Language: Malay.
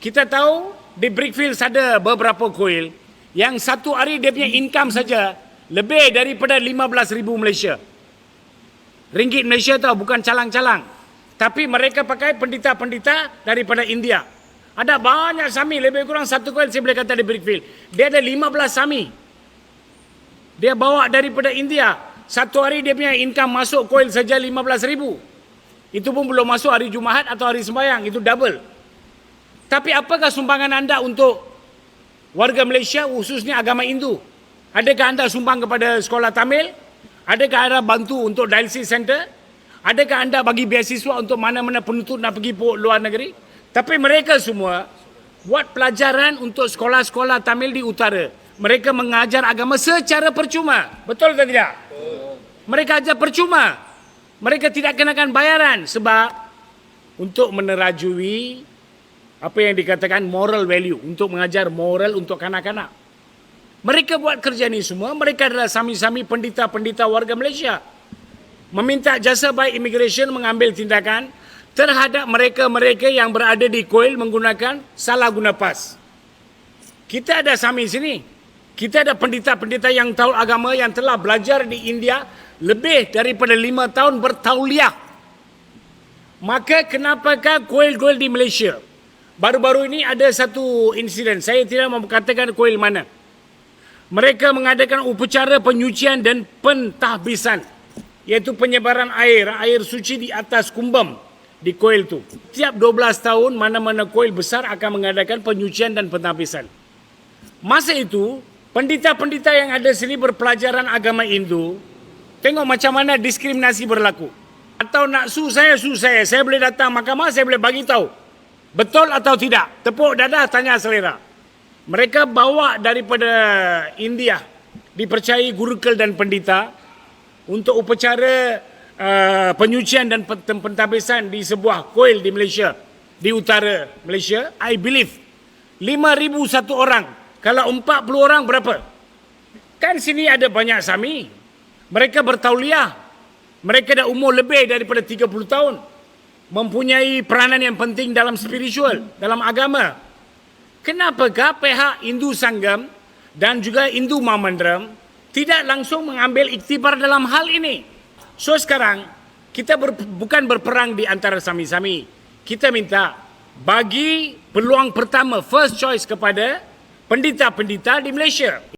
Kita tahu di Brickfields ada beberapa kuil yang satu hari dia punya income saja lebih daripada 15,000 Malaysia. Ringgit Malaysia tahu, bukan calang-calang. Tapi mereka pakai pendeta-pendeta daripada India. Ada banyak sami, lebih kurang satu kuil saya boleh kata di Brickfield. Dia ada 15 sami. Dia bawa daripada India. Satu hari dia punya income masuk kuil saja 15,000. Itu pun belum masuk hari Jumaat atau hari sembahyang, itu double. Tapi apakah sumbangan anda untuk warga Malaysia, khususnya agama Hindu? Adakah anda sumbang kepada sekolah Tamil? Adakah anda bantu untuk dialysis center? Adakah anda bagi beasiswa untuk mana-mana penuntut nak pergi luar negeri? Tapi mereka semua buat pelajaran untuk sekolah-sekolah Tamil di utara. Mereka mengajar agama secara percuma. Betul atau tidak? Mereka ajar percuma. Mereka tidak kenakan bayaran sebab untuk menerajui apa yang dikatakan moral value, untuk mengajar moral untuk kanak-kanak. Mereka buat kerja ni semua, mereka adalah sami-sami pendeta-pendeta warga Malaysia. Meminta jasa baik immigration mengambil tindakan terhadap mereka-mereka yang berada di kuil menggunakan salah guna pas. Kita ada sami sini. Kita ada pendeta-pendeta yang tahu agama yang telah belajar di India lebih daripada 5 tahun bertauliah. Maka kenapakah kuil-kuil di Malaysia? Baru-baru ini ada satu insiden, saya tidak mahu katakan kuil mana. Mereka mengadakan upacara penyucian dan pentahbisan, iaitu penyebaran air suci di atas kumbang di kuil itu. Tiap 12 tahun mana-mana kuil besar akan mengadakan penyucian dan pentahbisan. Masa itu, pendeta-pendeta yang ada sini berpelajaran agama Hindu, tengok macam mana diskriminasi berlaku. Atau nak su saya, saya boleh datang mahkamah, saya boleh bagi tahu. Betul atau tidak? Tepuk dada, tanya selera. Mereka bawa daripada India, dipercayai gurukul dan pendeta untuk upacara penyucian dan pentahbisan di sebuah kuil di Malaysia, di utara Malaysia. I believe 5,000 satu orang. Kalau 40 orang berapa? Kan sini ada banyak sami. Mereka bertauliah. Mereka dah umur lebih daripada 30 tahun. Mempunyai peranan yang penting dalam spiritual, dalam agama. Kenapakah pihak Hindu Sanggam dan juga Hindu Mamandram tidak langsung mengambil iktibar dalam hal ini? So sekarang, kita bukan berperang di antara sami-sami. Kita minta bagi peluang pertama, first choice kepada pendeta-pendeta di Malaysia.